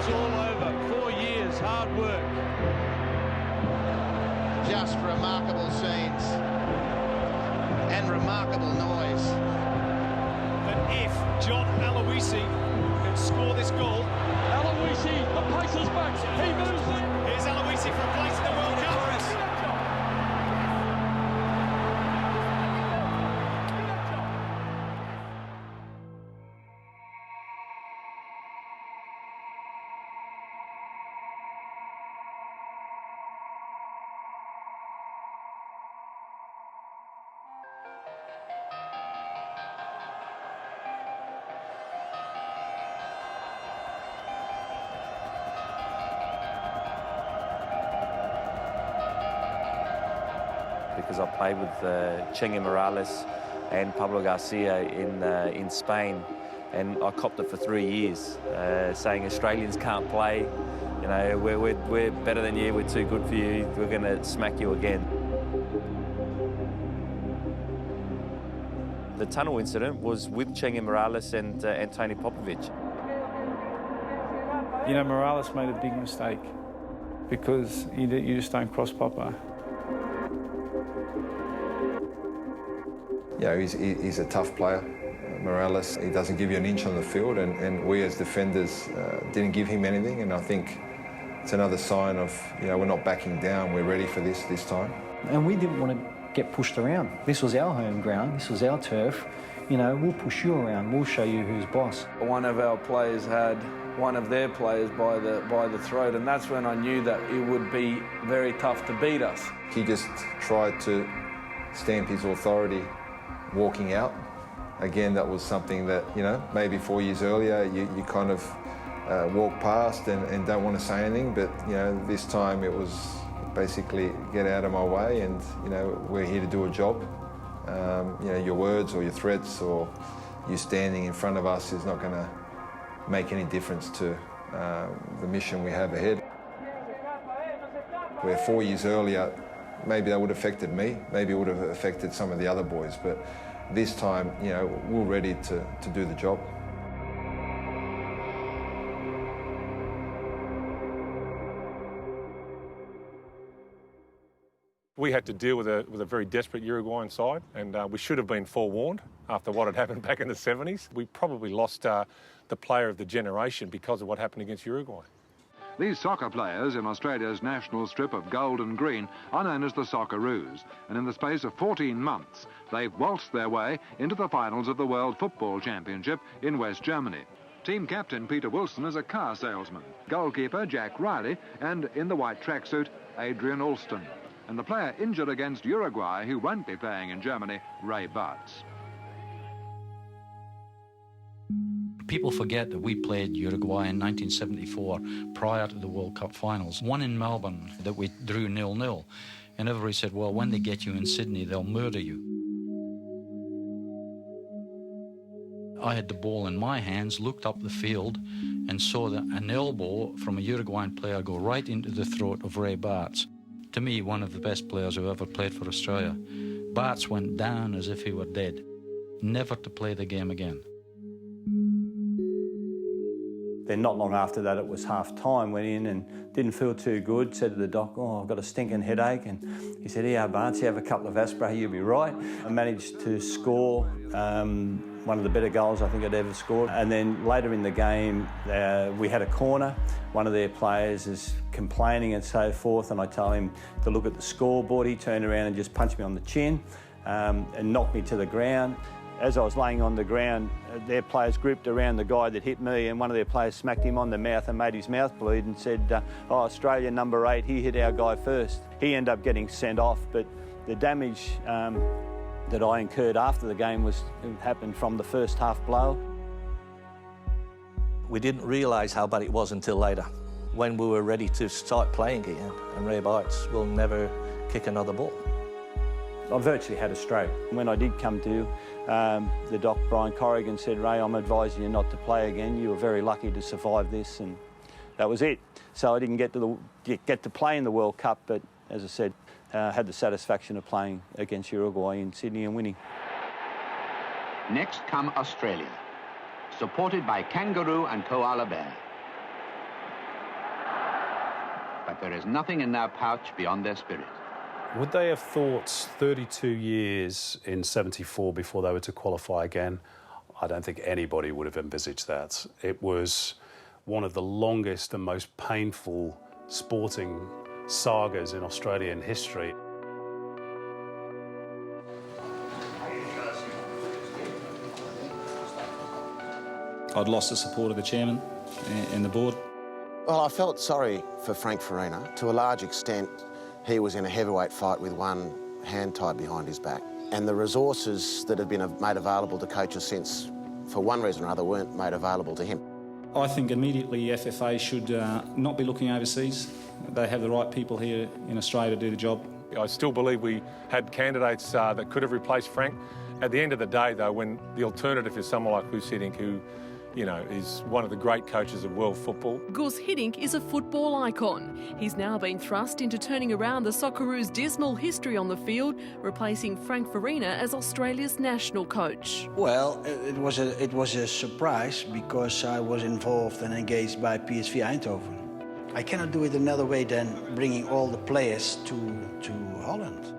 It's all over. 4 years, hard work. Just remarkable scenes and remarkable noise. But if John Aloisi can score this goal, Aloisi, the pace is back. He moves it. Here's Aloisi for a place in the World Cup. Because I played with Chengue Morales and Pablo Garcia in Spain, and I copped it for 3 years, saying Australians can't play, you know, we're better than you, we're too good for you, we're going to smack you again. The tunnel incident was with Chengue Morales and Tony Popovic. You know, Morales made a big mistake because you just don't cross Popo. You know, he's a tough player, Morales. He doesn't give you an inch on the field, and we as defenders didn't give him anything, and I think it's another sign of, you know, we're not backing down, we're ready for this time. And we didn't want to get pushed around. This was our home ground, this was our turf. You know, we'll push you around, we'll show you who's boss. One of our players had one of their players by the throat, and that's when I knew that it would be very tough to beat us. He just tried to stamp his authority walking out. Again, that was something that, you know, maybe 4 years earlier you kind of walk past and don't want to say anything, but, you know, this time it was basically get out of my way, and, you know, we're here to do a job. You know, your words or your threats or you standing in front of us is not going to make any difference to the mission we have ahead. Where 4 years earlier, maybe that would have affected me, maybe it would have affected some of the other boys, but this time, you know, we're ready to do the job. We had to deal with a very desperate Uruguayan side, and we should have been forewarned after what had happened back in the 70s. We probably lost the player of the generation because of what happened against Uruguay. These soccer players in Australia's national strip of gold and green are known as the Socceroos, and in the space of 14 months, they've waltzed their way into the finals of the World Football Championship in West Germany. Team captain Peter Wilson is a car salesman, goalkeeper Jack Riley, and in the white tracksuit, Adrian Alston. And the player injured against Uruguay, who won't be playing in Germany, Ray Bartz. People forget that we played Uruguay in 1974 prior to the World Cup finals. One in Melbourne that we drew 0-0. And everybody said, well, when they get you in Sydney, they'll murder you. I had the ball in my hands, looked up the field, and saw that an elbow from a Uruguayan player go right into the throat of Ray Bartz. To me, one of the best players who ever played for Australia. Bartz went down as if he were dead, never to play the game again. Then not long after that, it was half-time, went in and didn't feel too good, said to the doc, oh, I've got a stinking headache, and he said, yeah, Bartz, you have a couple of Aspray, you'll be right. I managed to score one of the better goals I think I'd ever scored. And then later in the game, we had a corner. One of their players is complaining and so forth, and I told him to look at the scoreboard. He turned around and just punched me on the chin and knocked me to the ground. As I was laying on the ground, their players grouped around the guy that hit me, and one of their players smacked him on the mouth and made his mouth bleed and said, oh, Australia number 8, he hit our guy first. He ended up getting sent off, but the damage that I incurred after the game happened from the first half blow. We didn't realise how bad it was until later, when we were ready to start playing again, and Ray Bartz will never kick another ball. I virtually had a stroke. When I did come to, the doc, Brian Corrigan, said, Ray, I'm advising you not to play again. You were very lucky to survive this, and that was it. So I didn't get to play in the World Cup, but as I said, had the satisfaction of playing against Uruguay in Sydney and winning. Next come Australia, supported by Kangaroo and Koala Bear. but there is nothing in their pouch beyond their spirit. Would they have thought 32 years in 74 before they were to qualify again? I don't think anybody would have envisaged that. It was one of the longest and most painful sporting sagas in Australian history. I'd lost the support of the chairman and the board. Well, I felt sorry for Frank Farina. To a large extent, he was in a heavyweight fight with one hand tied behind his back. And the resources that have been made available to coaches since, for one reason or other, weren't made available to him. I think immediately FFA should not be looking overseas. They have the right people here in Australia to do the job. I still believe we had candidates that could have replaced Frank. At the end of the day, though, when the alternative is someone like Gus Hiddink, who, you know, is one of the great coaches of world football. Gus Hiddink is a football icon. He's now been thrust into turning around the Socceroos' dismal history on the field, replacing Frank Farina as Australia's national coach. Well, it was a surprise because I was involved and engaged by PSV Eindhoven. I cannot do it another way than bringing all the players to Holland.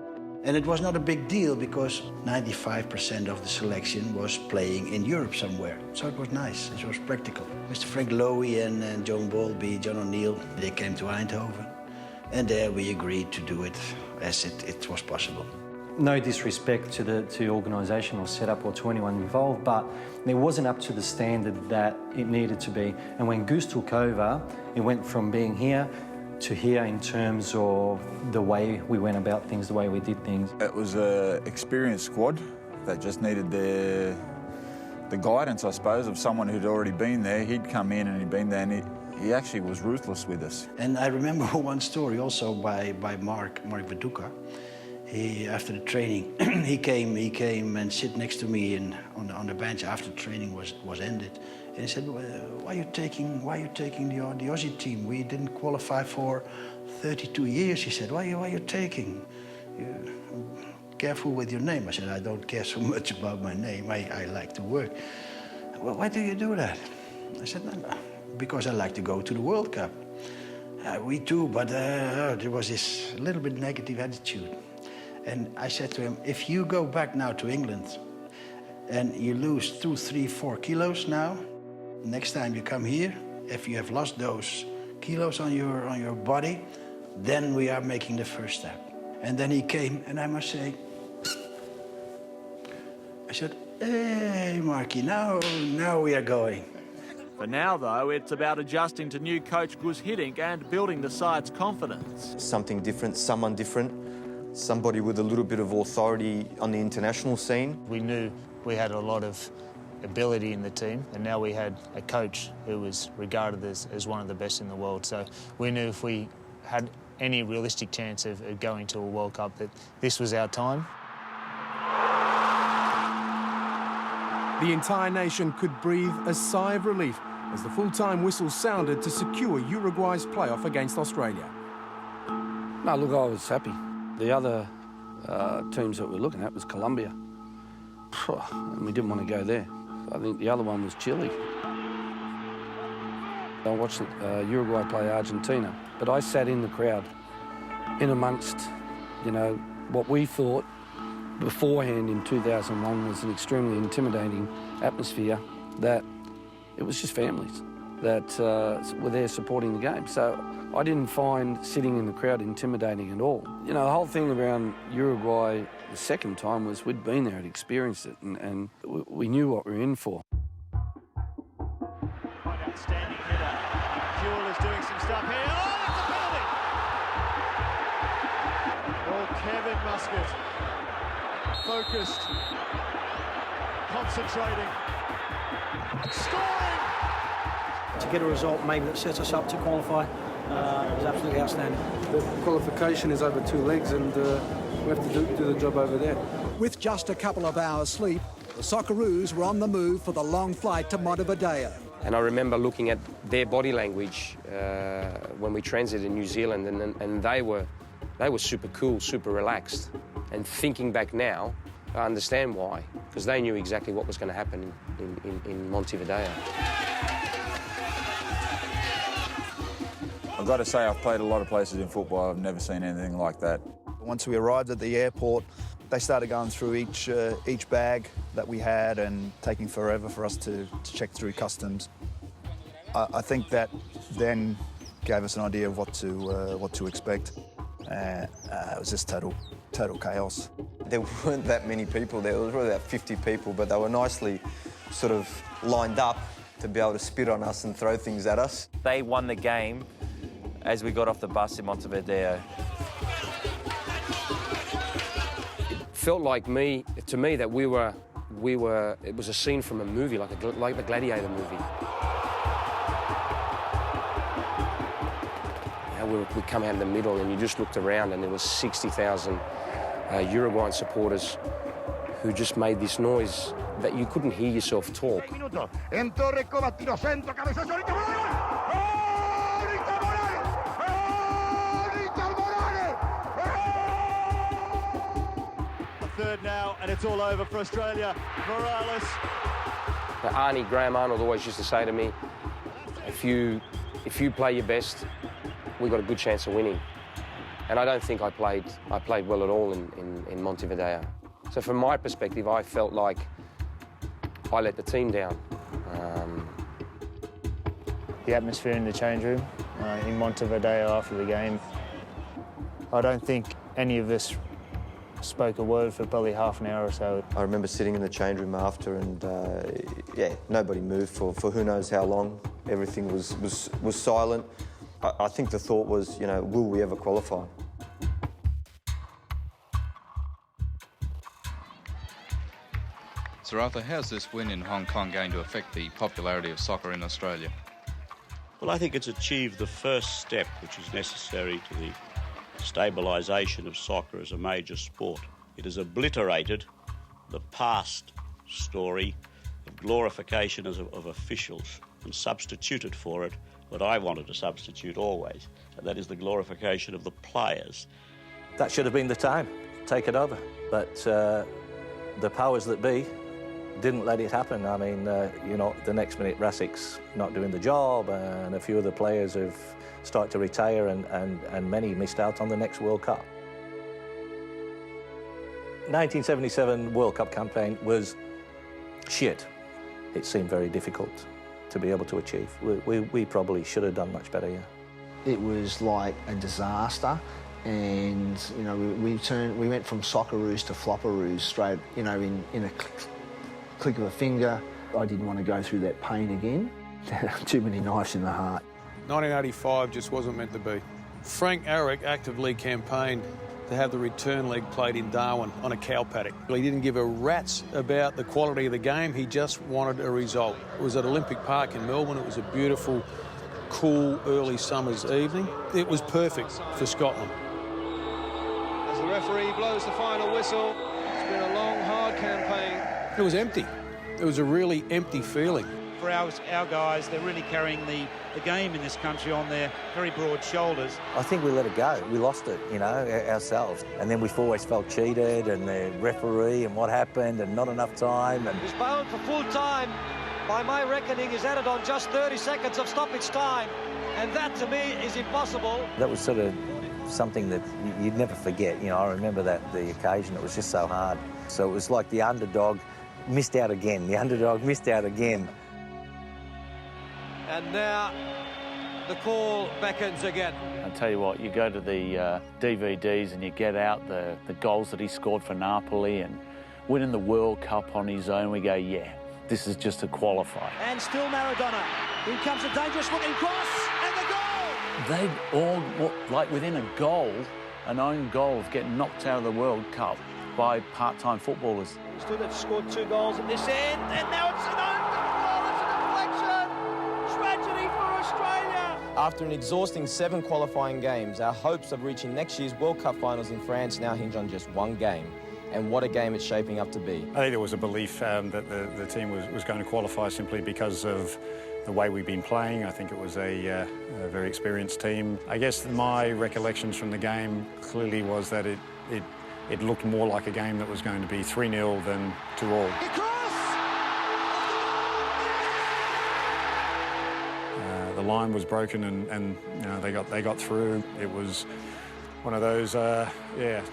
And it was not a big deal because 95% of the selection was playing in Europe somewhere. So it was nice, it was practical. Mr. Frank Lowy and John Bowlby, John O'Neill, they came to Eindhoven. And there we agreed to do it as it was possible. No disrespect to the organisational setup or to anyone involved, but it wasn't up to the standard that it needed to be. And when Gus took over, it went from being here to here in terms of the way we went about things, the way we did things. It was an experienced squad that just needed the guidance, I suppose, of someone who'd already been there. He'd come in and he'd been there, and he actually was ruthless with us. And I remember one story also by Mark Viduka. After the training, he came and sit next to me on the bench after the training was ended. And he said, why are you taking the Aussie team? We didn't qualify for 32 years. He said, why are you taking? Careful with your name. I said, I don't care so much about my name. I like to work. Well, why do you do that? I said, no, because I like to go to the World Cup. We too, but there was this little bit negative attitude. And I said to him, if you go back now to England and you lose 2, 3, 4 kilos now, next time you come here, if you have lost those kilos on your body, then we are making the first step. And then he came, and I must say, I said, hey, Marky, now we are going. For now, though, it's about adjusting to new coach Gus Hiddink and building the side's confidence. Something different, someone different, somebody with a little bit of authority on the international scene. We knew we had a lot of ability in the team, and now we had a coach who was regarded as one of the best in the world. So we knew if we had any realistic chance of going to a World Cup that this was our time. The entire nation could breathe a sigh of relief as the full-time whistle sounded to secure Uruguay's playoff against Australia. No, look, I was happy. The other teams that we're looking at was Colombia, and we didn't want to go there. I think the other one was Chile. I watched Uruguay play Argentina, but I sat in the crowd, in amongst, you know, what we thought beforehand in 2001 was an extremely intimidating atmosphere, that it was just families that were there supporting the game. So I didn't find sitting in the crowd intimidating at all. You know, the whole thing around Uruguay the second time was we'd been there and experienced it, and we knew what we were in for. Outstanding header. Fuel is doing some stuff here. Oh, that's a penalty! Oh, Kevin Muscat. Focused. Concentrating. Scoring! To get a result maybe that sets us up to qualify is absolutely outstanding. The qualification is over 2 legs, and we have to do the job over there. With just a couple of hours sleep, the Socceroos were on the move for the long flight to Montevideo. And I remember looking at their body language when we transited in New Zealand, and they were super cool, super relaxed. And thinking back now, I understand why, because they knew exactly what was going to happen in Montevideo. I I've got to say, I've played a lot of places in football. I've never seen anything like that. Once we arrived at the airport, they started going through each bag that we had and taking forever for us to check through customs. I think that then gave us an idea of what to expect. It was just total chaos. There weren't that many people there. There was probably about 50 people, but they were nicely sort of lined up to be able to spit on us and throw things at us. They won the game as we got off the bus in Montevideo. It felt like to me that we were. It was a scene from a movie, like the Gladiator movie. We come out in the middle and you just looked around and there was 60,000 Uruguayan supporters who just made this noise that you couldn't hear yourself talk. Third now, and it's all over for Australia. Morales. Graham Arnold always used to say to me, if you play your best, we got a good chance of winning. And I don't think I played well at all in Montevideo. So from my perspective, I felt like I let the team down. The atmosphere in the change room in Montevideo after the game, I don't think any of us spoke a word for probably half an hour or so. I remember sitting in the change room after and, nobody moved for who knows how long. Everything was silent. I think the thought was, will we ever qualify? Sir Arthur, how's this win in Hong Kong going to affect the popularity of soccer in Australia? Well, I think it's achieved the first step which is necessary to the stabilisation of soccer as a major sport. It has obliterated the past story of glorification of officials and substituted for it what I wanted to substitute always, and that is the glorification of the players. That should have been the time, take it over. But the powers that be didn't let it happen. I mean, the next minute Rasic's not doing the job, and a few of the players have started to retire, and many missed out on the next World Cup. 1977 World Cup campaign was shit. It seemed very difficult to be able to achieve. We probably should have done much better, yeah. It was like a disaster, and we went from Socceroos to Flopperoos straight, in a click of a finger. I didn't want to go through that pain again. Too many knives in the heart. 1985 just wasn't meant to be. Frank Arrick actively campaigned to have the return leg played in Darwin on a cow paddock. He didn't give a rat's about the quality of the game, he just wanted a result. It was at Olympic Park in Melbourne. It was a beautiful, cool, early summer's evening. It was perfect for Scotland. As the referee blows the final whistle, it's been a long, hard campaign. It was empty. It was a really empty feeling. For our guys, they're really carrying the game in this country on their very broad shoulders. I think we let it go. We lost it, ourselves. And then we've always felt cheated, and the referee and what happened and not enough time. And he's bound for full time. By my reckoning, he's added on just 30 seconds of stoppage time. And that, to me, is impossible. That was sort of something that you'd never forget. I remember the occasion. It was just so hard. So it was like the underdog missed out again. The underdog missed out again. And now the call beckons again. I'll tell you what, you go to the DVDs and you get out the goals that he scored for Napoli and winning the World Cup on his own. We go, yeah, this is just a qualifier. And still Maradona. Here comes a dangerous looking cross and the goal! They all looked like within a goal, an own goal of getting knocked out of the World Cup by part-time footballers. Still have scored 2 goals at this end, and now it's an own goal. It's a deflection. Tragedy for Australia. After an exhausting 7 qualifying games, our hopes of reaching next year's World Cup finals in France now hinge on just 1 game. And what a game it's shaping up to be. I think there was a belief that the team was going to qualify simply because of the way we've been playing. I think it was a very experienced team. I guess my recollections from the game clearly was that it looked more like a game that was going to be 3-0 than 2-2. The line was broken and you know, they got through. It was one of those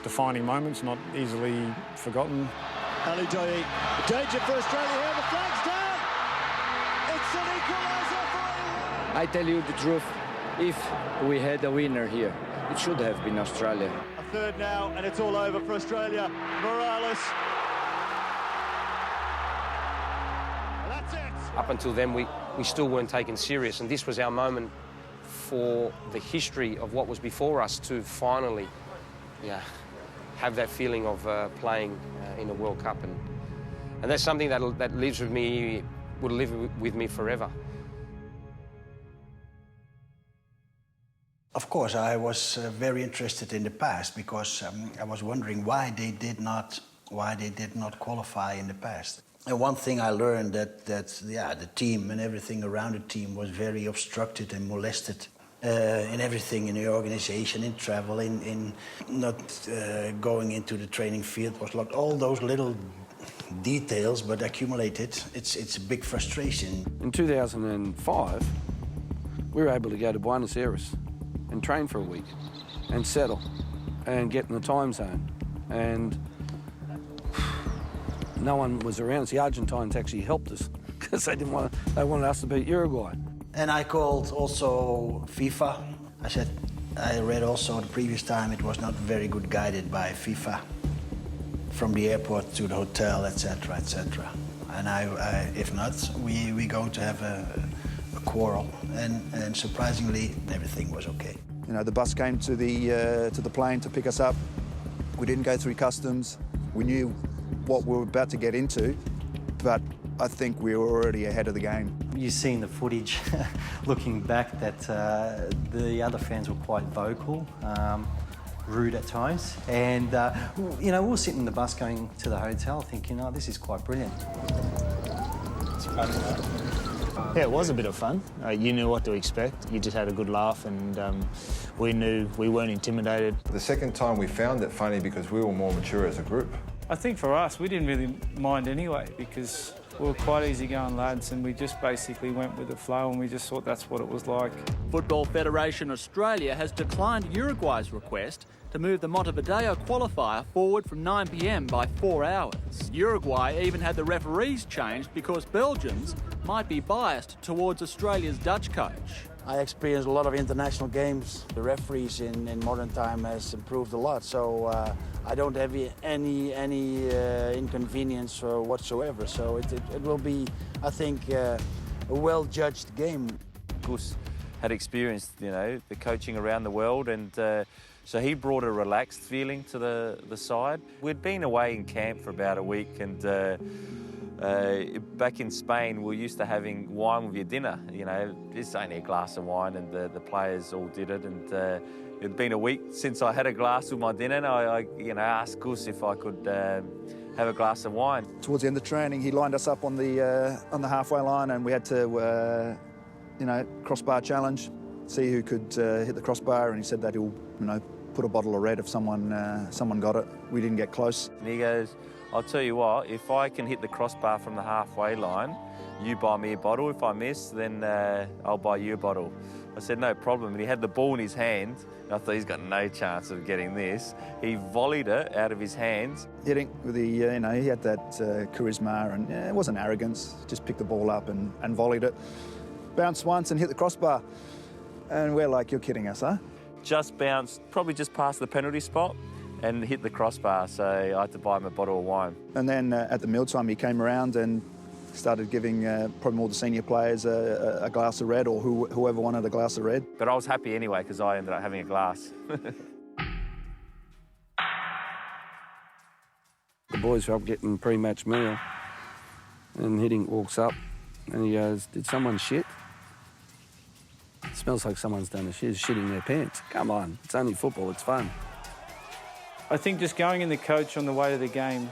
defining moments, not easily forgotten. Ali Daei, danger for Australia here. The flag's down. It's an equaliser for England. I tell you the truth, if we had a winner here, it should have been Australia. A third now, and it's all over for Australia. Morales. That's it. Up until then, we still weren't taken serious, and this was our moment for the history of what was before us to finally have that feeling of playing in a World Cup. And that's something that lives with me, will live with me forever. Of course, I was very interested in the past because I was wondering why they did not qualify in the past. And one thing I learned that the team and everything around the team was very obstructed and molested in everything, in the organization, in travel, in not going into the training field was locked. All those little details, but accumulated, it's a big frustration. In 2005, we were able to go to Buenos Aires and train for a week and settle and get in the time zone. And no one was around us. The Argentines actually helped us because they wanted us to beat Uruguay. And I called also FIFA. I said, I read also the previous time it was not very good guided by FIFA from the airport to the hotel, etc., etc. And if not, we're going to have a quarrel. And surprisingly, everything was okay. You know, the bus came to the plane to pick us up. We didn't go through customs. We knew what we were about to get into, but I think we were already ahead of the game. You've seen the footage, looking back, that the other fans were quite vocal, rude at times. And, you know, we were sitting in the bus going to the hotel thinking, oh, this is quite brilliant. It's fun. Yeah, it was a bit of fun. You knew what to expect. You just had a good laugh, and we knew we weren't intimidated. The second time we found it funny because we were more mature as a group. I think for us, we didn't really mind anyway because we were quite easygoing lads and we just basically went with the flow and we just thought that's what it was like. Football Federation Australia has declined Uruguay's request to move the Montevideo qualifier forward from 9 p.m. by 4 hours. Uruguay even had the referees changed because Belgians might be biased towards Australia's Dutch coach. I experienced a lot of international games. The referees in modern time has improved a lot, so I don't have any inconvenience whatsoever. So it will be, I think, a well-judged game. Gus had experienced, you know, the coaching around the world, and so he brought a relaxed feeling to the side. We'd been away in camp for about a week, and back in Spain, we're used to having wine with your dinner. You know, it's only a glass of wine, and the players all did it. And it'd been a week since I had a glass with my dinner, and I asked Gus if I could have a glass of wine. Towards the end of training, he lined us up on the halfway line, and we had to, crossbar challenge, see who could hit the crossbar. And he said that he'll, put a bottle of red if someone got it. We didn't get close. And he goes, I'll tell you what, if I can hit the crossbar from the halfway line, you buy me a bottle. If I miss, then I'll buy you a bottle. I said, no problem. And he had the ball in his hand. I thought, he's got no chance of getting this. He volleyed it out of his hands. Hitting with the, he had that charisma, and it wasn't arrogance. Just picked the ball up and volleyed it. Bounced once and hit the crossbar. And we're like, you're kidding us, huh? Just bounced, probably just past the penalty spot, and hit the crossbar, so I had to buy him a bottle of wine. And then at the mealtime, he came around and started giving probably more the senior players a glass of red, or whoever wanted a glass of red. But I was happy anyway, because I ended up having a glass. The boys were up getting pre-match meal, and Hiddink walks up, and he goes, did someone shit? It smells like someone's done a shit, shitting their pants. Come on, it's only football, it's fun. I think just going in the coach on the way to the game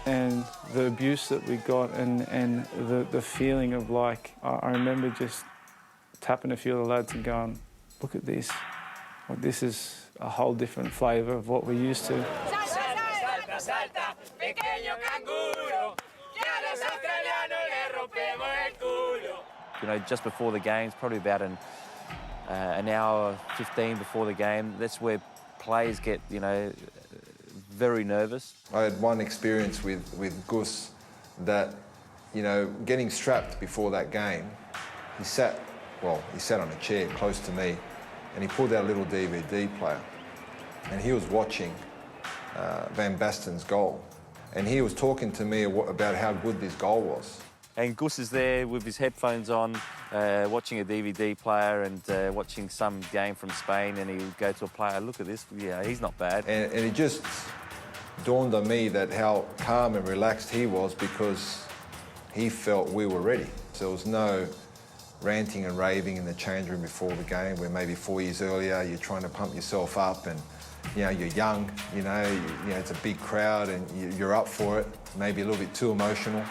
and the abuse that we got and the feeling of like, I remember just tapping a few of the lads and going, look at this. Like, this is a whole different flavour of what we're used to. Just before the games, probably about an an hour 15 before the game. That's where players get, you know, very nervous. I had one experience with Gus that, you know, getting strapped before that game, he sat on a chair close to me and he pulled out a little DVD player and he was watching Van Basten's goal and he was talking to me about how good this goal was. And Gus is there with his headphones on, watching a DVD player and watching some game from Spain, and he would go to a player, look at this, yeah, he's not bad. And it just dawned on me that how calm and relaxed he was because he felt we were ready. So there was no ranting and raving in the change room before the game, where maybe 4 years earlier you're trying to pump yourself up and, you know, you're young, you know, it's a big crowd and you're up for it, maybe a little bit too emotional.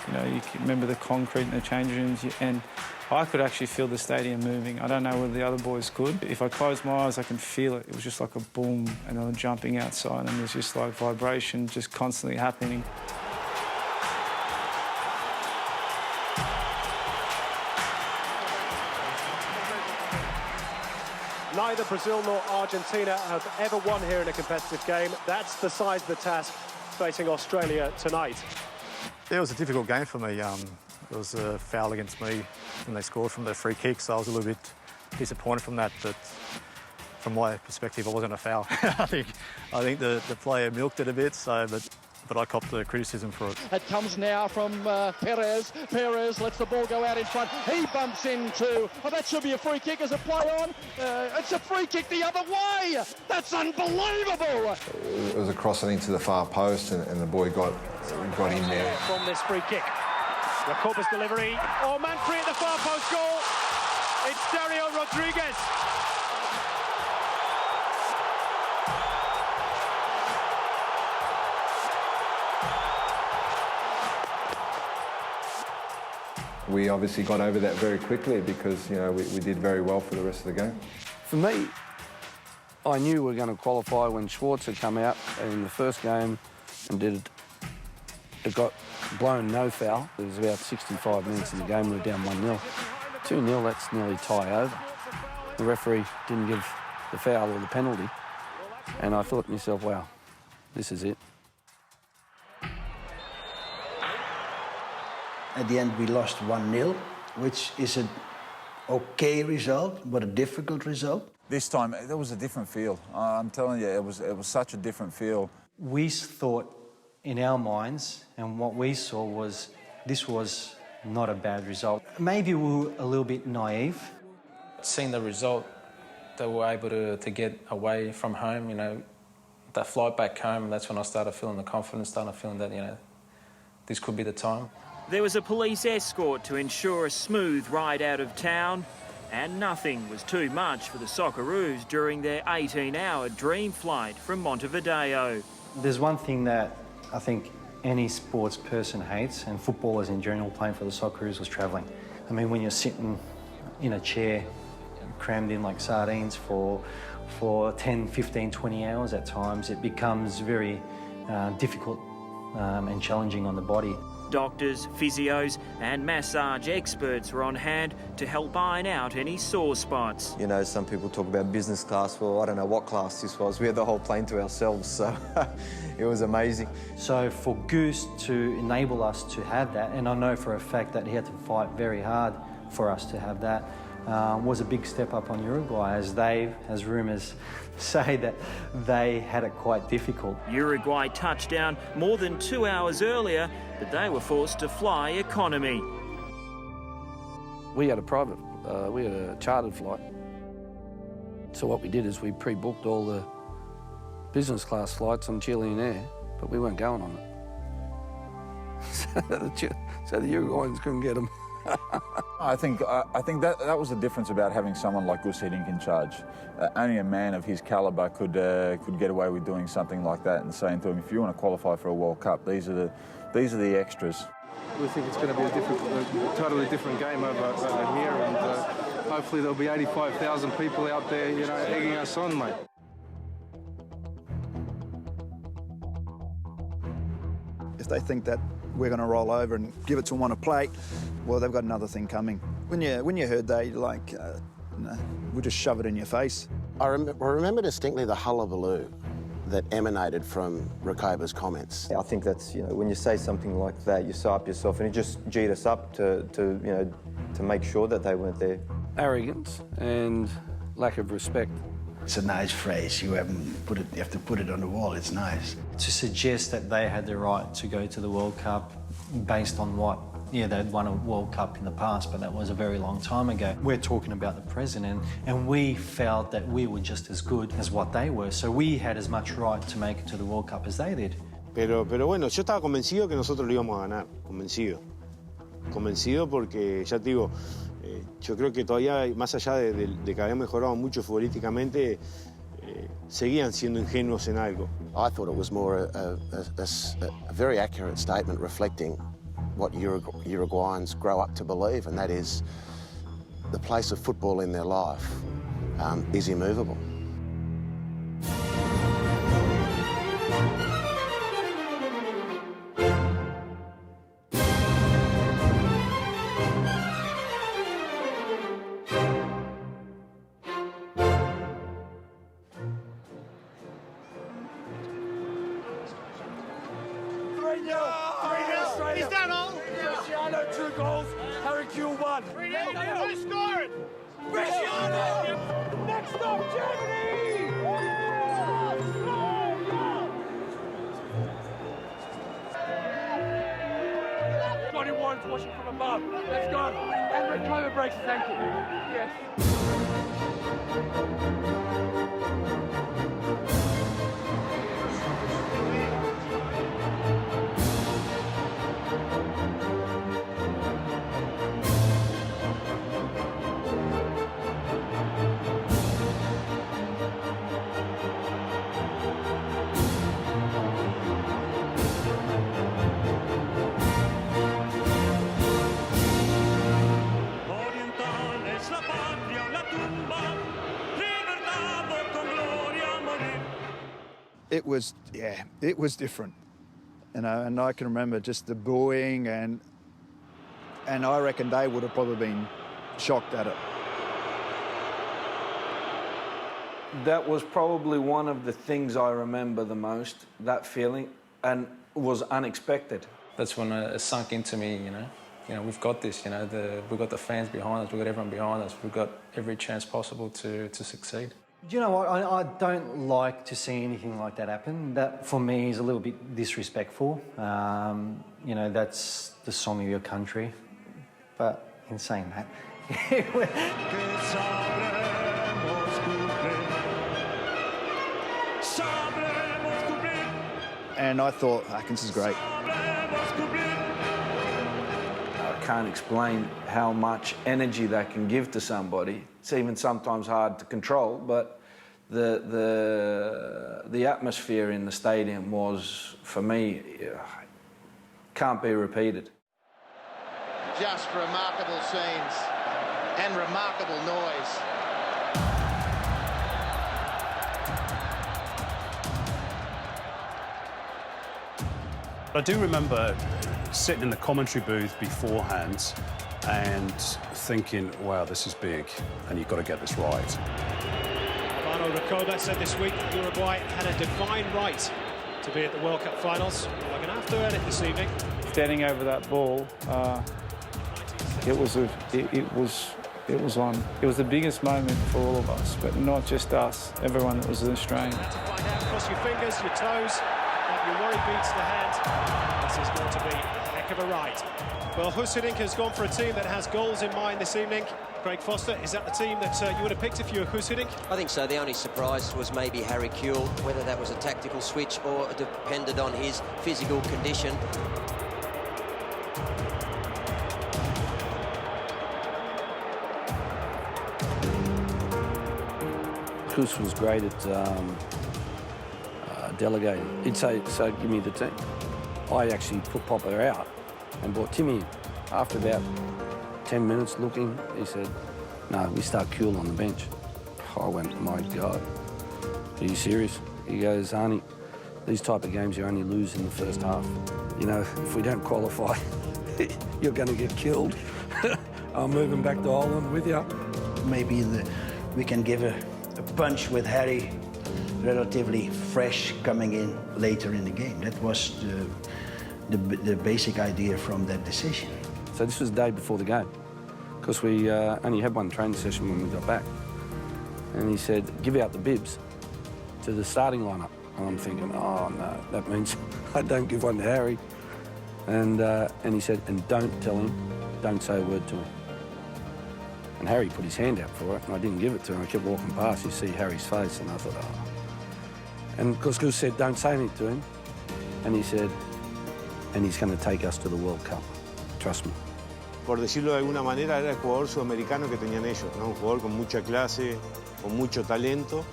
You know, you can remember the concrete in the change rooms, and I could actually feel the stadium moving. I don't know whether the other boys could. If I closed my eyes, I can feel it. It was just like a boom, and they were jumping outside, and there's just like vibration just constantly happening. Neither Brazil nor Argentina have ever won here in a competitive game. That's the size of the task facing Australia tonight. Yeah, it was a difficult game for me. It was a foul against me when they scored from the free kick, so I was a little bit disappointed from that, but from my perspective, it wasn't a foul. I think the player milked it a bit, so but I copped the criticism for it. It comes now from Perez. Perez lets the ball go out in front. He bumps into... Oh, that should be a free kick as a play on. It's a free kick the other way. That's unbelievable. It was a crossing into the far post and the boy got in there. From this free kick. Jacoba's delivery. Oh, man free at the far post goal. It's Dario Rodriguez. We obviously got over that very quickly because, you know, we did very well for the rest of the game. For me, I knew we were going to qualify when Schwartz had come out in the first game and it got blown no foul. It was about 65 minutes in the game, we were down 1-0. 2-0, that's nearly tie over. The referee didn't give the foul or the penalty, and I thought to myself, wow, this is it. At the end, we lost 1-0, which is an okay result, but a difficult result. This time, there was a different feel. I'm telling you, it was such a different feel. We thought in our minds, and what we saw was this was not a bad result. Maybe we were a little bit naive. Seeing the result, they were able to get away from home, you know, that flight back home, that's when I started feeling the confidence, started feeling that, you know, this could be the time. There was a police escort to ensure a smooth ride out of town, and nothing was too much for the Socceroos during their 18-hour dream flight from Montevideo. There's one thing that I think any sports person hates, and footballers in general playing for the Socceroos, was travelling. I mean, when you're sitting in a chair, crammed in like sardines for 10, 15, 20 hours at times, it becomes very difficult and challenging on the body. Doctors, physios and massage experts were on hand to help iron out any sore spots. You know, some people talk about business class. Well, I don't know what class this was. We had the whole plane to ourselves, so it was amazing. So for Goose to enable us to have that, and I know for a fact that he had to fight very hard for us to have that, was a big step up on Uruguay, as rumours say that they had it quite difficult. Uruguay touched down more than 2 hours earlier, but they were forced to fly economy. We had a chartered flight. So what we did is we pre-booked all the business class flights on Chilean Air, but we weren't going on it. So the Uruguayans couldn't get them. I think that was the difference about having someone like Gus Hiddink in charge. Only a man of his calibre could get away with doing something like that and saying to him, if you want to qualify for a World Cup, these are the extras. We think it's going to be a totally different game over here, and hopefully there'll be 85,000 people out there, you know, egging us on, mate. If they think that we're going to roll over and give it to them on a plate. Well, they've got another thing coming. When you heard that, you're like, no, we'll just shove it in your face. I remember distinctly the hullabaloo that emanated from Rakova's comments. I think that's, when you say something like that, you sew up yourself, and it just G'd us up to make sure that they weren't there. Arrogance and lack of respect. It's a nice phrase. You have to put it on the wall. It's nice. To suggest that they had the right to go to the World Cup based on what? Yeah, they'd won a World Cup in the past, but that was a very long time ago. We're talking about the president, and we felt that we were just as good as what they were, so we had as much right to make it to the World Cup as they did. Pero bueno, yo estaba convencido que nosotros lo íbamos a ganar, convencido porque, ya te digo, yo creo que todavía, más allá de que habían mejorado mucho futbolísticamente, seguían siendo ingenuos en algo. I thought it was more a very accurate statement reflecting what Uruguayans grow up to believe, and that is the place of football in their life is immovable. Is that all? Cristiano, 2 goals. Harry Kewell 1. Who's scoring? Cristiano! Next up, Germany! 21's watching from above. Let's go. And Rakova breaks his ankle. Yes. It was different, and I can remember just the booing, and I reckon they would have probably been shocked at it. That was probably one of the things I remember the most, that feeling, and was unexpected. That's when it sunk into me, we've got this, we've got the fans behind us, we've got everyone behind us, we've got every chance possible to succeed. Do you know what? I don't like to see anything like that happen. That, for me, is a little bit disrespectful. That's the song of your country. But in saying that... And I thought, Atkins is great. I can't explain how much energy that can give to somebody. It's even sometimes hard to control, but the atmosphere in the stadium was, for me, can't be repeated. Just remarkable scenes and remarkable noise. I do remember sitting in the commentary booth beforehand and thinking, wow, this is big, and you've got to get this right. Alvaro Rakova said this week that Uruguay had a divine right to be at the World Cup finals. They're going to have to earn it this evening. Standing over that ball, it was on. It was the biggest moment for all of us, but not just us, everyone that was in Australia. To find out, cross your fingers, your toes, have your worry beads to hand. This is going to be a heck of a ride. Well, Guus Hiddink has gone for a team that has goals in mind this evening. Craig Foster, is that the team that you would have picked if you were Guus Hiddink? I think so. The only surprise was maybe Harry Kewell, whether that was a tactical switch or depended on his physical condition. Guus was great at delegating. He'd say, so give me the team. I actually put Popper out and brought Timmy in. After about 10 minutes looking, he said, no, we start Kewell on the bench. I went, my God, are you serious? He goes, Arnie, these type of games you only lose in the first half. you know, if we don't qualify, you're going to get killed. I'm moving back to Holland with you. Maybe we can give a punch with Harry relatively fresh coming in later in the game. That was the basic idea from that decision. So this was the day before the game, because we only had one training session when we got back. And he said, give out the bibs to the starting lineup. And I'm thinking, oh no, that means I don't give one to Harry. And he said, and don't tell him, don't say a word to him. And Harry put his hand out for it, and I didn't give it to him. I kept walking past, you see Harry's face, and I thought, oh. And because Gus said, don't say anything to him. And he said, and he's going to take us to the World Cup. Trust me. Por decirlo de alguna manera, era el jugador sudamericano que tenían ellos, ¿no? Un jugador con mucha clase, con mucho talento,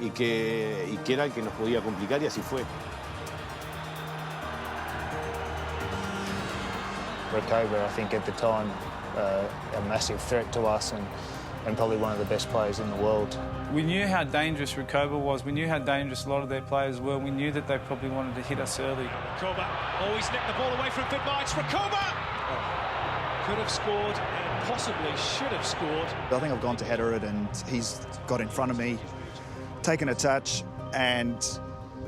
y que era el que nos podía complicar, y así fue. Recoba, I think at the time, a massive threat to us and probably one of the best players in the world. We knew how dangerous Recoba was. We knew how dangerous a lot of their players were. We knew that they probably wanted to hit us early. Recoba always nicked the ball away from Vidmarks. Recoba could have scored and possibly should have scored. I think I've gone to header it and he's got in front of me, taken a touch, and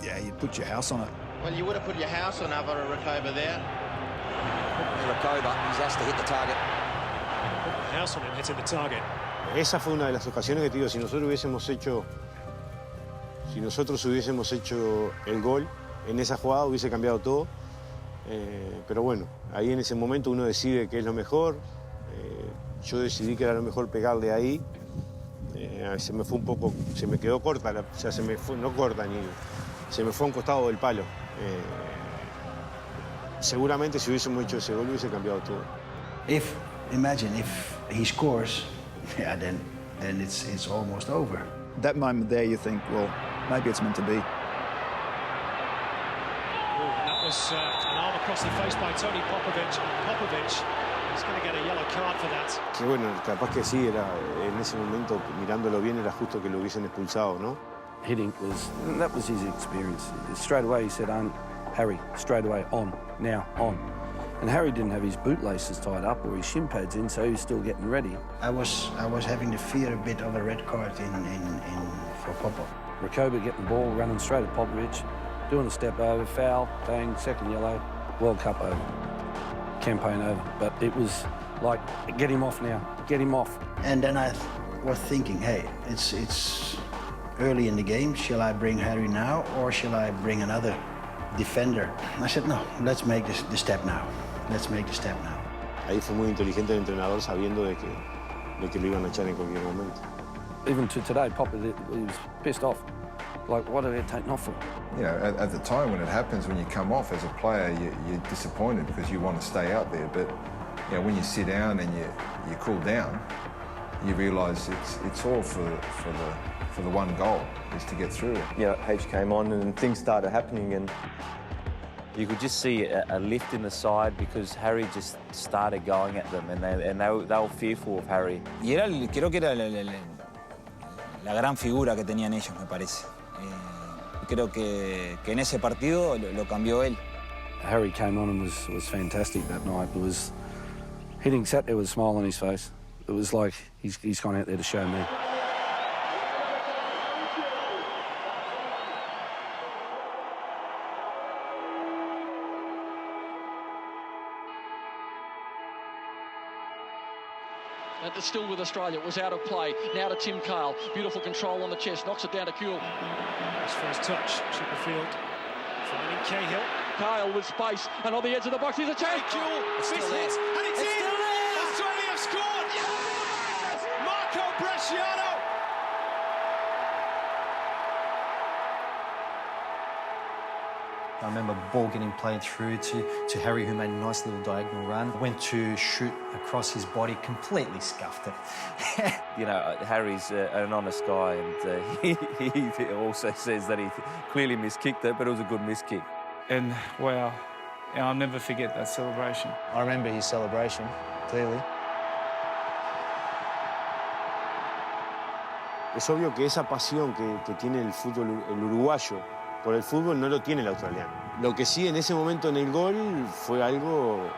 yeah, you put your house on it. Well, you would have put your house on Alvaro Recoba there. Recoba, he's asked to hit the target. House on him, hitting the target. Esa fue una de las ocasiones que te digo, si nosotros hubiésemos hecho el gol en esa jugada hubiese cambiado todo. Pero bueno, ahí en ese momento uno decide qué es lo mejor. Yo decidí que era lo mejor pegarle ahí. Se me fue un poco, se me quedó corta, o sea, se me fue, no corta ni, se me fue a un costado del palo. Seguramente si hubiésemos hecho ese gol hubiese cambiado todo. Imagine if he scores, yeah, then it's almost over. That moment there, you think, well, maybe it's meant to be. That was an arm across the face by Tony Popovic. Popovic is going to get a yellow card for that. Que bueno, capaz que sí, era, en ese momento, mirándolo bien, era justo que lo hubiesen expulsado, ¿no? Hiddink that was his experience. Straight away he said, Harry, straight away, on, now, on. And Harry didn't have his bootlaces tied up or his shin pads in, so he was still getting ready. I was having the fear a bit of a red card for Popov. Recoba getting the ball, running straight at Popovic, doing a step over, foul, bang, second yellow, World Cup over, campaign over. But it was like, get him off now, get him off. And then I was thinking, hey, it's early in the game. Shall I bring Harry now or shall I bring another defender? I said, no, let's make the step now. Let's make the step now. Ahí fue muy inteligente el entrenador sabiendo de que lo iban a echar en cualquier momento. Even to today, Pop was pissed off. Like, what are they taking off for? You know, at the time when it happens, when you come off as a player, you're disappointed because you want to stay out there. But you know, when you sit down and you cool down, you realise it's all for the one goal, is to get through it. You know, H came on and things started happening, and you could just see a lift in the side because Harry just started going at them, and they were fearful of Harry. Y era, creo que era la gran figura que tenían ellos, me parece. Creo que en ese partido lo cambió él. Harry came on and was fantastic that night. It was, Hiddink sat there with a smile on his face. It was like he's gone out there to show me. And still with Australia, it was out of play. Now to Tim Cahill. Beautiful control on the chest, knocks it down to Kuhl. His first touch, Chipperfield finding Cahill. Cahill with space, and on the edge of the box, here's a chance. Kuhl misses, and it's in! Still there! Australia have scored! Yes! Marco Bresciano! I remember the ball getting played through to Harry, who made a nice little diagonal run. Went to shoot across his body, completely scuffed it. You know, Harry's an honest guy, and he also says that he clearly miskicked it, but it was a good miskick. And wow, I'll never forget that celebration. I remember his celebration, clearly. Es obvio que esa pasión que tiene el fútbol, el uruguayo, por el fútbol no lo tiene el australiano. Lo que sí en ese momento en el gol fue algo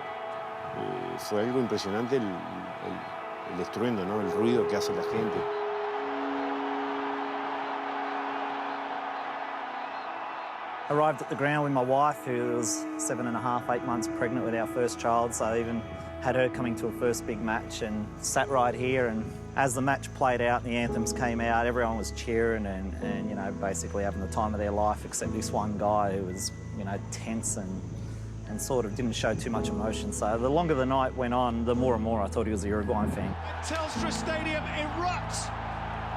impresionante, el estruendo, ¿no? El ruido que hace la gente. Arrived at the ground with my wife, who was 7.5, 8 months pregnant with our first child, so I even had her coming to a first big match, and sat right here. And as the match played out and the anthems came out, everyone was cheering and you know, basically having the time of their life, except this one guy who was, you know, tense and sort of didn't show too much emotion. So the longer the night went on, the more and more I thought he was a Uruguayan fan. Telstra Stadium erupts.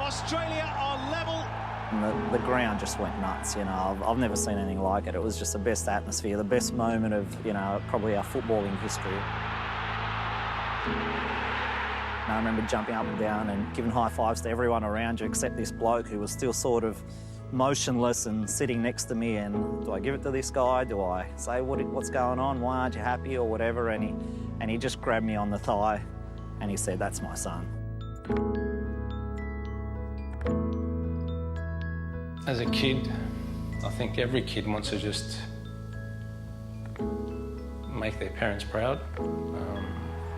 Australia are level. And the ground just went nuts, you know. I've never seen anything like it. It was just the best atmosphere, the best moment of, you know, probably our footballing history. And I remember jumping up and down and giving high fives to everyone around you except this bloke who was still sort of motionless and sitting next to me. And do I give it to this guy? Do I say what's going on? Why aren't you happy or whatever? And he just grabbed me on the thigh and he said, "That's my son." As a kid, I think every kid wants to just make their parents proud.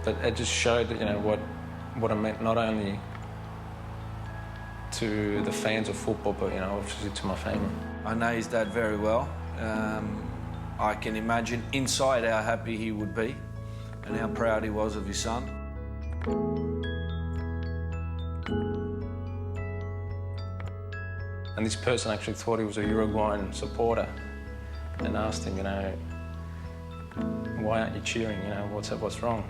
But it just showed, you know, what it meant not only to the fans of football, but, you know, obviously to my family. I know his dad very well. I can imagine inside how happy he would be and how proud he was of his son. And this person actually thought he was a Uruguayan supporter and asked him, you know, "Why aren't you cheering? You know, what's wrong?"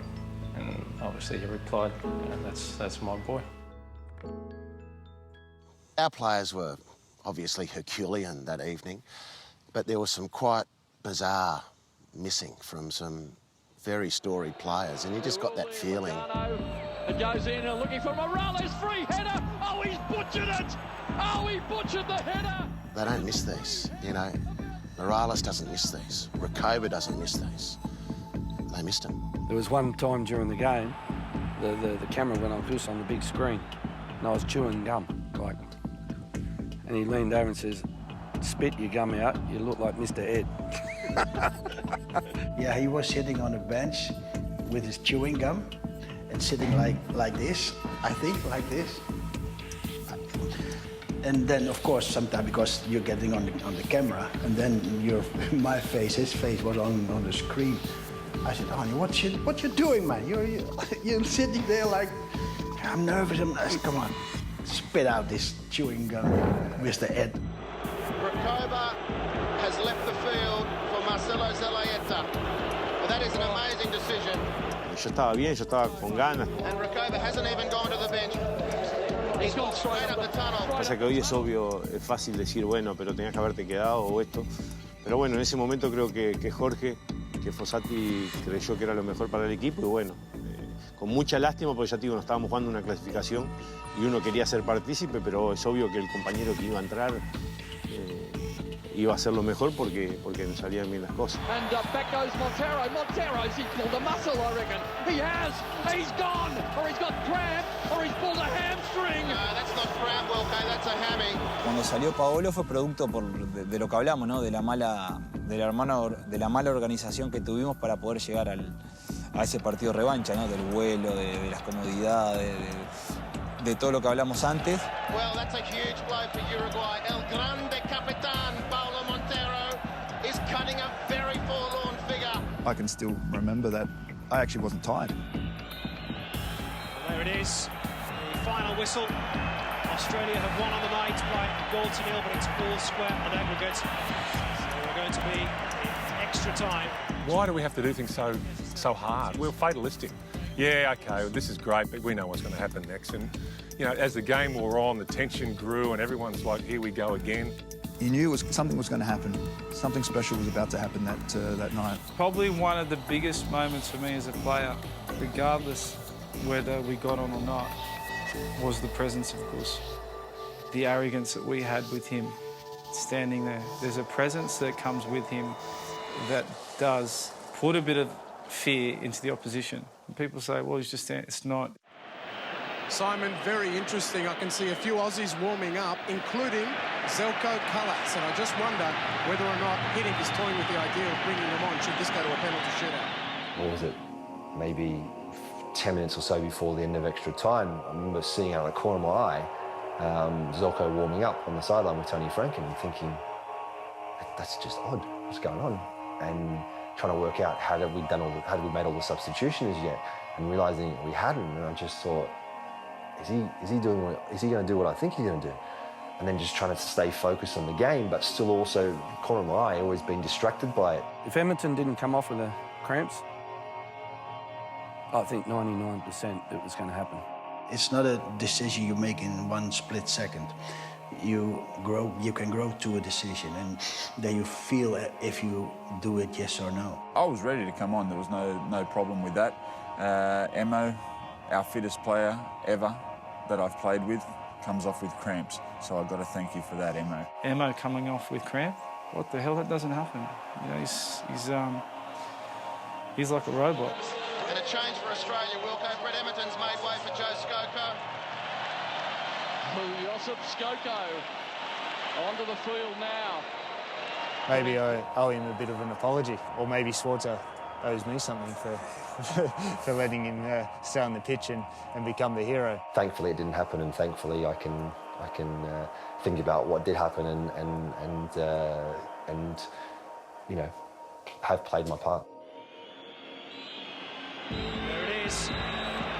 And obviously he replied, "You know, that's my boy." Our players were obviously Herculean that evening, but there was some quite bizarre missing from some very storied players, and you just got that feeling. It goes in and looking for Morales, free header. Oh, he's butchered it. Oh, he butchered the header. They don't miss these, you know. Morales doesn't miss these. Recoba doesn't miss these. They missed them. There was one time during the game, the camera went on Goose on the big screen, and I was chewing gum, like, and he leaned over and says, "Spit your gum out, you look like Mr. Ed." Yeah, he was sitting on a bench with his chewing gum and sitting like this, I think, like this. And then, of course, sometimes because you're getting on the camera, and then my face, his face was on the screen. I said, "Honey, what you doing, man? You're sitting there like, I'm nervous." I said, "Come on, spit out this chewing gum, Mr. Ed." Recoba has left the field for Marcelo Zelaieta. That is an amazing decision. Yo estaba bien, yo estaba con ganas. And Recoba hasn't even gone to the bench. He's gone straight up the tunnel. Pasa que hoy es obvio, es fácil decir, bueno, pero tenías que haberte quedado o esto. Pero bueno, en ese momento creo que Jorge, que Fossati creyó que era lo mejor para el equipo y bueno, con mucha lástima porque ya te digo, nos estábamos jugando una clasificación y uno quería ser partícipe, pero es obvio que el compañero que iba a entrar iba a hacer lo mejor porque nos salían bien las cosas. And back goes Montero. Montero's he's pulled a muscle, I reckon. He has. He's gone. Or he's got cramp. Or he's pulled a hamstring. No, that's not cramp, okay, that's a hammy. Cuando salió Paolo fue producto de lo que hablamos, ¿no? De la mala organización que tuvimos para poder llegar a ese partido revancha, ¿no? Del vuelo, de las comodidades, de todo lo que hablamos antes. Well, that's a huge blow for Uruguay. El grande capitán Paulo Montero is cutting a very forlorn figure. I can still remember that I actually wasn't tired. Well, there it is, the final whistle. Australia have won on the night by a goal to nil, but it's all square on aggregate. So we're going to be in extra time. Why do we have to do things so hard? We're fatalistic. Yeah, okay, this is great, but we know what's going to happen next. And, you know, as the game wore on, the tension grew and everyone's like, here we go again. You knew something was going to happen. Something special was about to happen that night. Probably one of the biggest moments for me as a player, regardless whether we got on or not, was the presence of Gus. The arrogance that we had with him standing there. There's a presence that comes with him that does put a bit of fear into the opposition. And people say, well, he's just standing. It's not. Simon, very interesting. I can see a few Aussies warming up, including Zeljko Kalac, and I just wonder whether or not Hiddink is toying with the idea of bringing him on should this go to a penalty shootout. What was it? Maybe 10 minutes or so before the end of extra time, I remember seeing out of the corner of my eye Zeljko warming up on the sideline with Tony Franken and thinking, that's just odd, what's going on? And trying to work out how did we made all the substitutions yet, and realising we hadn't, and I just thought, is he going to do what I think he's going to do? And then just trying to stay focused on the game, but still also, corner of my eye, always being distracted by it. If Edmonton didn't come off with the cramps, I think 99% it was going to happen. It's not a decision you make in one split second. You can grow to a decision, and then you feel if you do it yes or no. I was ready to come on. There was no problem with that. Emo, our fittest player ever that I've played with, comes off with cramps. So I've got to thank you for that, Emo. Emo coming off with cramp? What the hell? That doesn't happen. You know, he's like a robot. And a change for Australia, Wilco. Brett Emerton's made way for Joe Skoko. Josip Skoko onto the field now. Maybe I owe him a bit of an apology, or maybe Schwarzer owes me something for for letting him stay on the pitch and become the hero. Thankfully, it didn't happen, and thankfully, I can think about what did happen and you know, have played my part. There it is.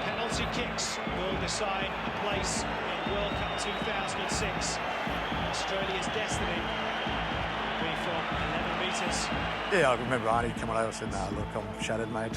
Penalty kicks will decide a place in World Cup 2006. Australia's destiny will be from 11 metres. Yeah, I remember Arnie coming over and said, "Nah, look, I'm shattered, mate."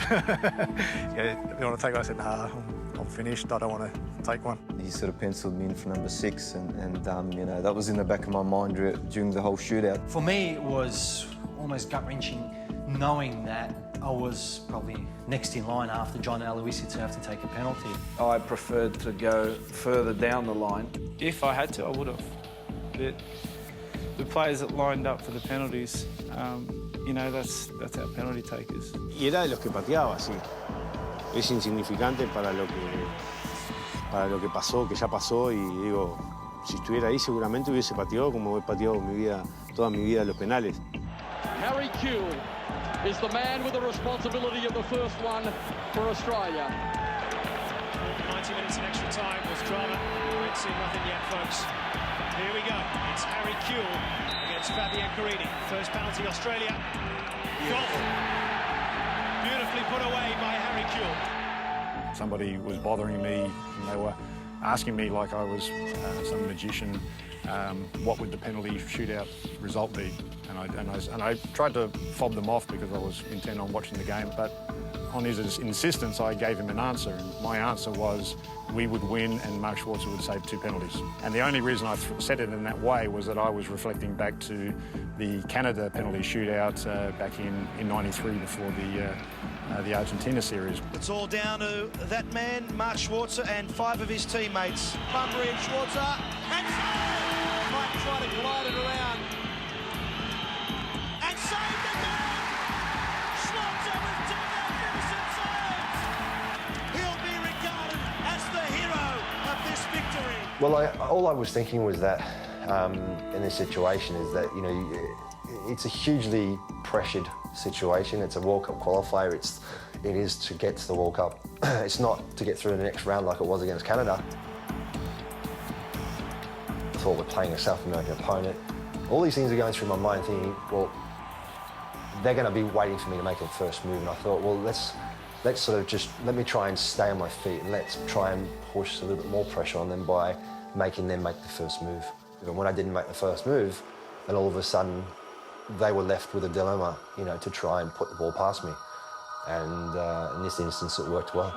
Yeah, you want to take one? I said, "Nah, I'm finished. I don't want to take one." He sort of penciled me in for number 6, and you know, that was in the back of my mind during the whole shootout. For me, it was almost gut-wrenching knowing that I was probably next in line after John Aloisi to have to take a penalty. I preferred to go further down the line. If I had to, I would have. The players that lined up for the penalties, you know, that's our penalty takers. Y era de los que pateaba, sí. Es insignificante para lo que pasó, que ya pasó, y digo, si estuviera ahí seguramente hubiese pateado como he pateado toda mi vida los penales. Harry Kewell is the man with the responsibility of the first one for Australia. 90 minutes in extra time was drama. We've seen nothing yet, folks. Here we go. It's Harry Kewell against Fabian Carini. First penalty, Australia. Goal. Beautifully put away by Harry Kewell. Somebody was bothering me, and they were asking me like I was some magician, what would the penalty shootout result be? And I tried to fob them off because I was intent on watching the game, but on his insistence, I gave him an answer, and my answer was we would win and Mark Schwarzer would save 2 penalties. And the only reason I said it in that way was that I was reflecting back to the Canada penalty shootout back in '93 before the Argentina series. It's all down to that man, Mark Schwarzer, and 5 of his teammates. Bunbury and Schwarzer, and might try to glide it around. And saved again! Schwarzer with 2 magnificent saves! He'll be regarded as the hero of this victory. Well, all I was thinking was that in this situation is that, you know, it's a hugely pressured situation. It's a World Cup qualifier. It is to get to the World Cup. It's not to get through the next round like it was against Canada. I thought we're playing a South American opponent. All these things are going through my mind thinking, well, they're going to be waiting for me to make the first move. And I thought, well, let's sort of just, let me try and stay on my feet and let's try and push a little bit more pressure on them by making them make the first move. And when I didn't make the first move, then all of a sudden, they were left with a dilemma, you know, to try and put the ball past me. And in this instance, it worked well.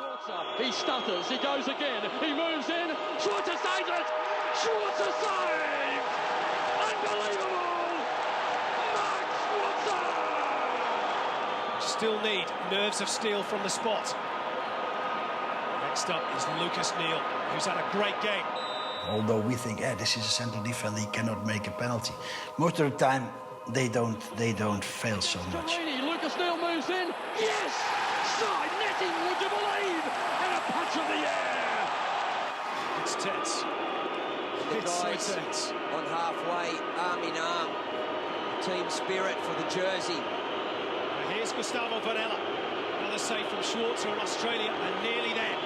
He stutters, he goes again, he moves in, Schwarzer saves it! Schwarzer save! Unbelievable! Mark Schwarzer! Still need nerves of steel from the spot. Next up is Lucas Neal, who's had a great game. Although we think, this is a central defender, he cannot make a penalty. Most of the time, they don't fail so much. Lucas Neal moves in. Yes! Side netting, would you believe? And a punch of the air. It's tense. It's so guys tense. on halfway, arm in arm. Team spirit for the jersey. Now here's Gustavo Varela. Another save from Schwarzer in Australia, and nearly there.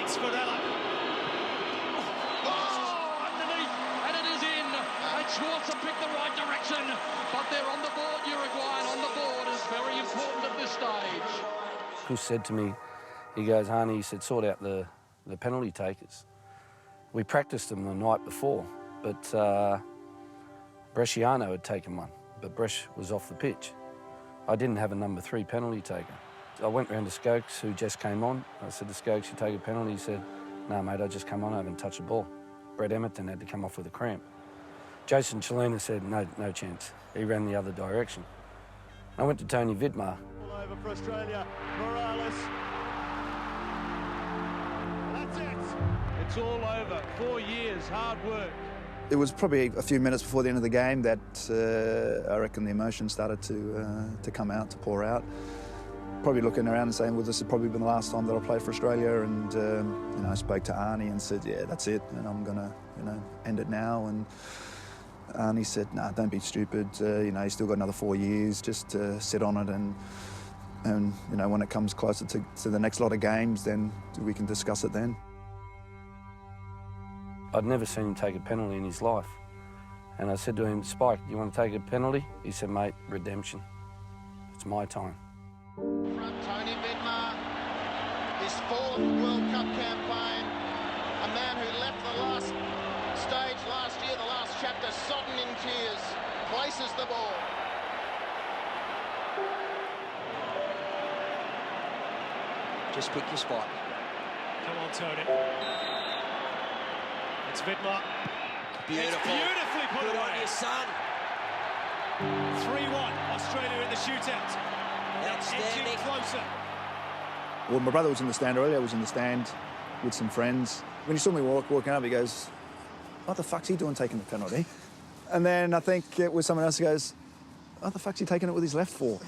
It's Varela. Oh, underneath, and it is in. And Schwarzer picked the right direction, but they're on the board, Uruguay, and on the board is very important at this stage. Chris said to me, he goes, Arnie, he said, sort out the penalty takers. We practiced them the night before, but Bresciano had taken one, but Bresh was off the pitch. I didn't have a number 3 penalty taker. I went round to Skokes, who just came on. I said to Skokes, you take a penalty? He said, no, mate, I just come on, I haven't touched the ball. Brett Emerton had to come off with a cramp. Jason Chelina said, no chance. He ran the other direction. I went to Tony Vidmar. All over for Australia. Morales. That's it. It's all over. 4 years, hard work. It was probably a few minutes before the end of the game that I reckon the emotion started to come out, to pour out. Probably looking around and saying, well, this has probably been the last time that I'll play for Australia. And, you know, I spoke to Arnie and said, yeah, that's it. And I'm going to, you know, end it now. And Arnie said, nah, don't be stupid. You know, you still got another 4 years. Just sit on it. And you know, when it comes closer to the next lot of games, then we can discuss it then. I'd never seen him take a penalty in his life. And I said to him, Spike, do you want to take a penalty? He said, mate, redemption. It's my time. From Tony Vidmar, his 4th World Cup campaign, a man who left the last stage last year, the last chapter, sodden in tears, places the ball. Just pick your spot. Come on, Tony. It's Vidmar. Beautiful. It's beautifully put Good away. on you, son. 3-1, Australia in the shootout. Outstanding. Edging closer. Well, my brother was in the stand earlier. I was in the stand with some friends. When he saw me walking up, he goes, what the fuck's he doing taking the penalty? And then I think it was someone else who goes, what the fuck's he taking it with his left for?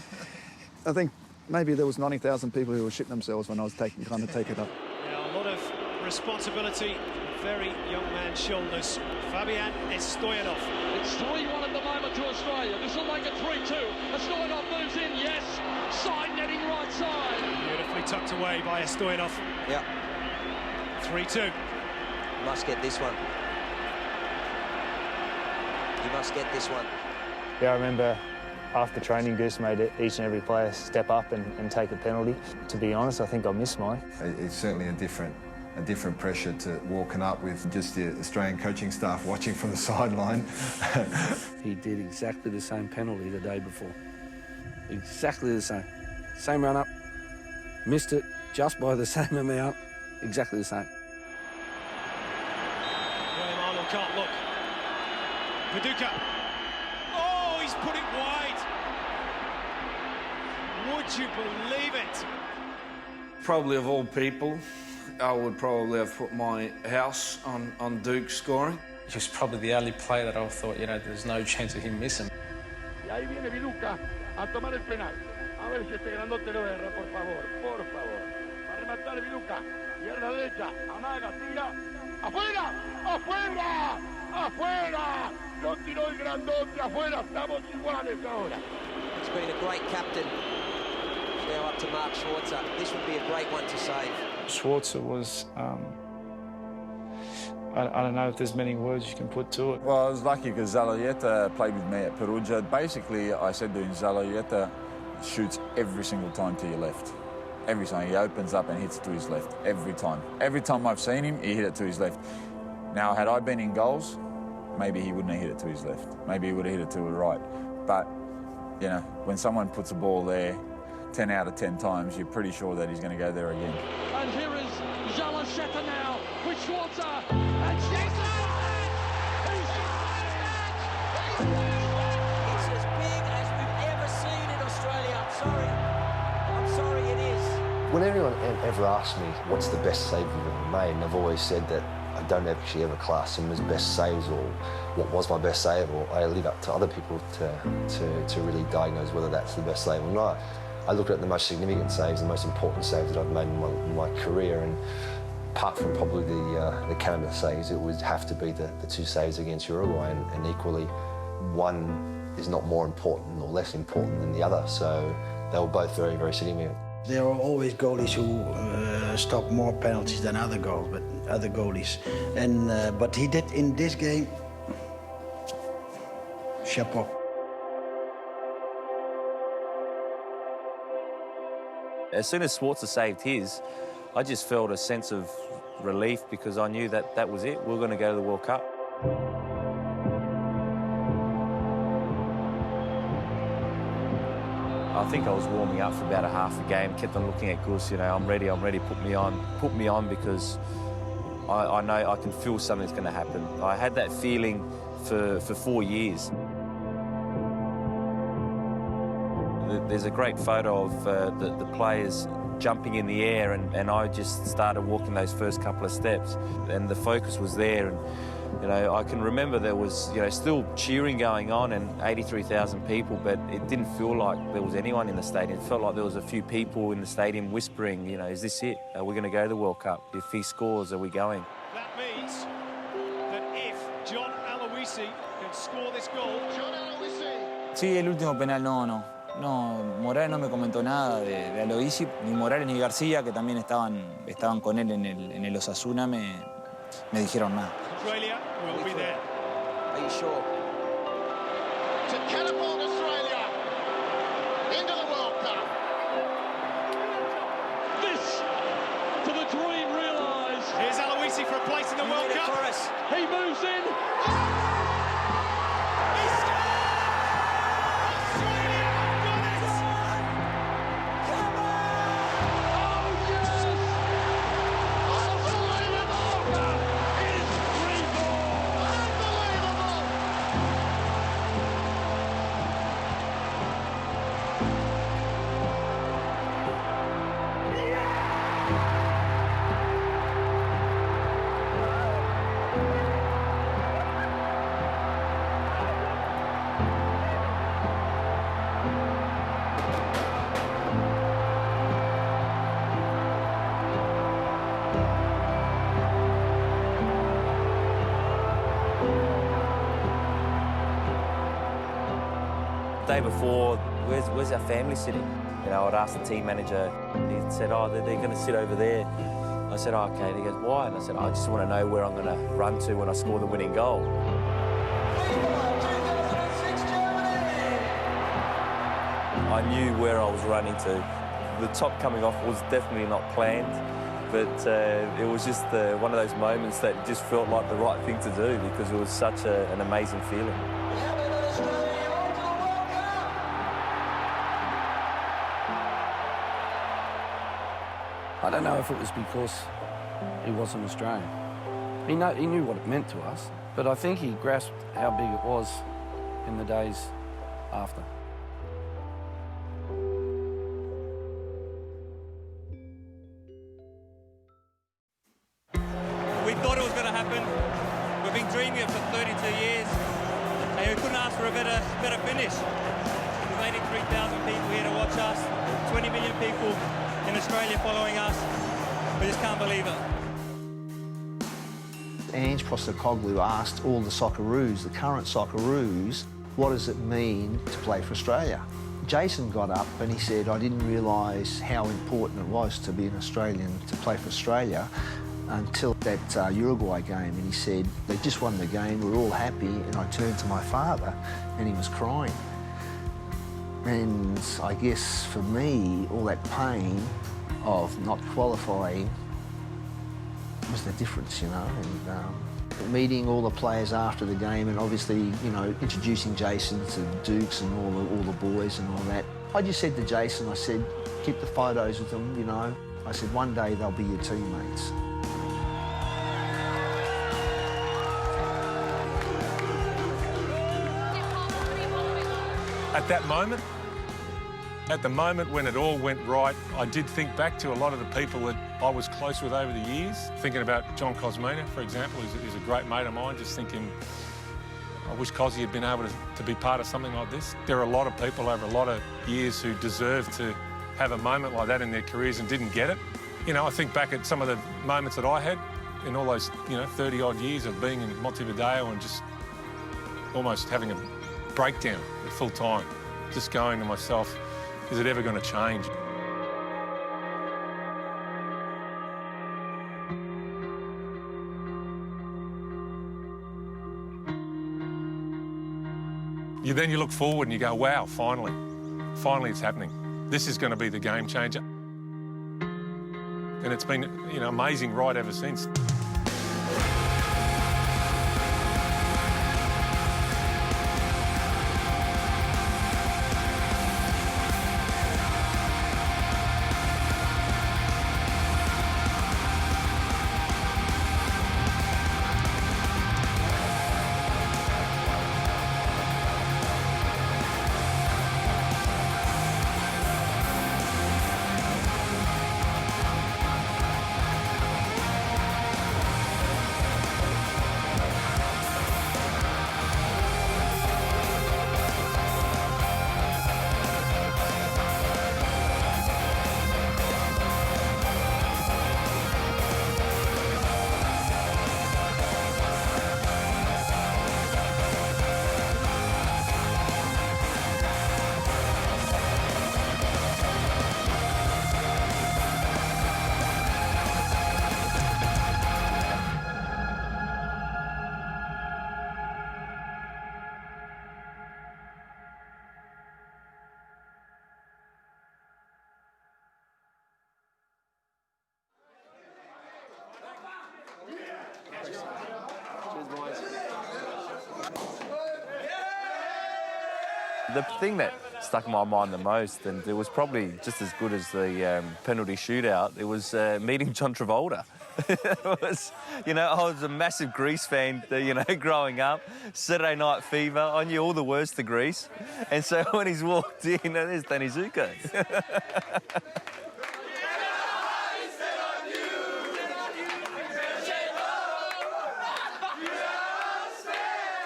I think maybe there was 90,000 people who were shitting themselves when I was trying to take it up. Now, a lot of responsibility, very young man's shoulders. Fabian Stoyanov. It's 3-1 at the moment to Australia. This will make it 3-2. Stoyanov moves in, yes. Side netting right side. Beautifully tucked away by Stoyanov. Yep. 3-2. Must get this one. You must get this one. Yeah, I remember after training, Goose made each and every player step up and take a penalty. To be honest, I think I missed mine. It's certainly a different pressure to walking up with just the Australian coaching staff watching from the sideline. He did exactly the same penalty the day before. Exactly the same. Same run-up. Missed it just by the same amount. Exactly the same. Graham Arnold can't look. Paducah. Oh, he's put it wide. Would you believe it? Probably of all people, I would probably have put my house on Duke scoring. He was probably the only player that I thought, you know, there's no chance of him missing. Y ahí viene Viluca a tomar el penal. A ver si este grandote lo erra, por favor, por favor. Va a rematar Viluca. Pierna derecha, amaga, tira. ¡Afuera! ¡Afuera! ¡Afuera! Lo tiró el grandote, afuera. Estamos iguales ahora. He's been a great captain. It's now up to Mark Schwarzer. This would be a great one to save. Schwarzer was, I don't know if there's many words you can put to it. Well, I was lucky because Zaloyeta played with me at Perugia. Basically, I said to him, Zaloyeta shoots every single time to your left. Every time he opens up and hits it to his left. Every time. Every time I've seen him, he hit it to his left. Now, had I been in goals, maybe he wouldn't have hit it to his left. Maybe he would have hit it to the right. But, you know, when someone puts a ball there 10 out of 10 times, you're pretty sure that he's going to go there again. And here is Zaloyeta now with Schwarzer. And Schwarzer! It's as big as we've ever seen in Australia. I'm sorry it is. When anyone ever asks me what's the best save you've ever made, and I've always said that I don't actually ever class them as best saves or what was my best save, or I leave up to other people to really diagnose whether that's the best save or not. I look at the most significant saves, the most important saves that I've made in my career, and apart from probably the Canada saves, it would have to be the two saves against Uruguay, and equally, one is not more important or less important than the other. So they were both very, very significant. There are always goalies who stop more penalties than other goalies, and but he did in this game. Chapeau. As soon as Schwarzer saved his, I just felt a sense of relief because I knew that that was it. We were going to go to the World Cup. I think I was warming up for about a half a game, kept on looking at Gus, you know, I'm ready, put me on because I know I can feel something's going to happen. I had that feeling for 4 years. There's a great photo of the players jumping in the air and I just started walking those first couple of steps and the focus was there and, you know, I can remember there was, you know, still cheering going on and 83,000 people, but it didn't feel like there was anyone in the stadium. It felt like there was a few people in the stadium whispering, you know, is this it? Are we going to go to the World Cup? If he scores, are we going? That means that if John Aloisi can score this goal... John Aloisi! Sí, el último penal no, Morales no me comentó nada de Aloisi, ni Morales ni García, que también estaban con él en el Osasuna, me dijeron nada. Australia will be there. Are you sure? To catapult Australia into the World Cup. This to the dream realised. Here's Aloisi for a place in the World Cup. He moves in. The day before, where's our family sitting? You know, I'd asked the team manager, he said, oh, they're going to sit over there. I said, oh, okay. And he goes, why? And I said, I just want to know where I'm going to run to when I score the winning goal. I knew where I was running to. The top coming off was definitely not planned, but it was just one of those moments that just felt like the right thing to do because it was such an amazing feeling. I don't know if it was because he wasn't Australian. He knew what it meant to us, but I think he grasped how big it was in the days after. We thought it was going to happen. We've been dreaming it for 32 years, and we couldn't ask for a better finish. There's 83,000 people here to watch us, 20 million people in Australia following us. We just can't believe it. Ange Postecoglou asked all the Socceroos, the current Socceroos, what does it mean to play for Australia? Jason got up and he said, I didn't realise how important it was to be an Australian, to play for Australia, until that Uruguay game. And he said, they just won the game, we're all happy, and I turned to my father and he was crying. And I guess for me, all that pain of not qualifying was the difference, you know. And meeting all the players after the game and obviously, you know, introducing Jason to Dukes and all the boys and all that. I just said to Jason, I said, keep the photos with them, you know. I said, one day they'll be your teammates. At that moment, at the moment when it all went right, I did think back to a lot of the people that I was close with over the years. Thinking about John Kosmina, for example, is a great mate of mine, just thinking, I wish Cosy had been able to be part of something like this. There are a lot of people over a lot of years who deserve to have a moment like that in their careers and didn't get it. You know, I think back at some of the moments that I had in all those, 30-odd years of being in Montevideo and just almost having a breakdown at full time, just going to myself, is it ever going to change? Then you look forward and you go, wow, finally it's happening. This is going to be the game changer. And it's been, amazing ride ever since. The thing that stuck in my mind the most, and it was probably just as good as the penalty shootout, it was meeting John Travolta. It was, I was a massive Grease fan, growing up. Saturday Night Fever, I knew all the words to Grease. And so when he's walked in, there's Danny Zuko.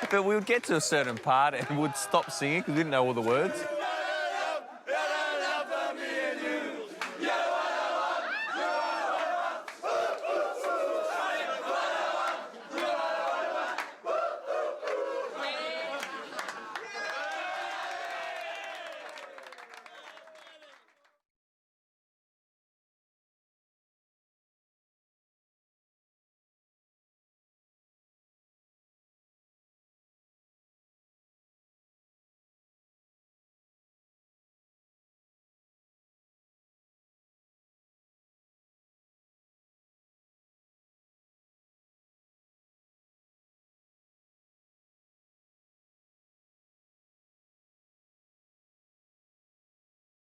But we would get to a certain part and we'd stop singing because we didn't know all the words.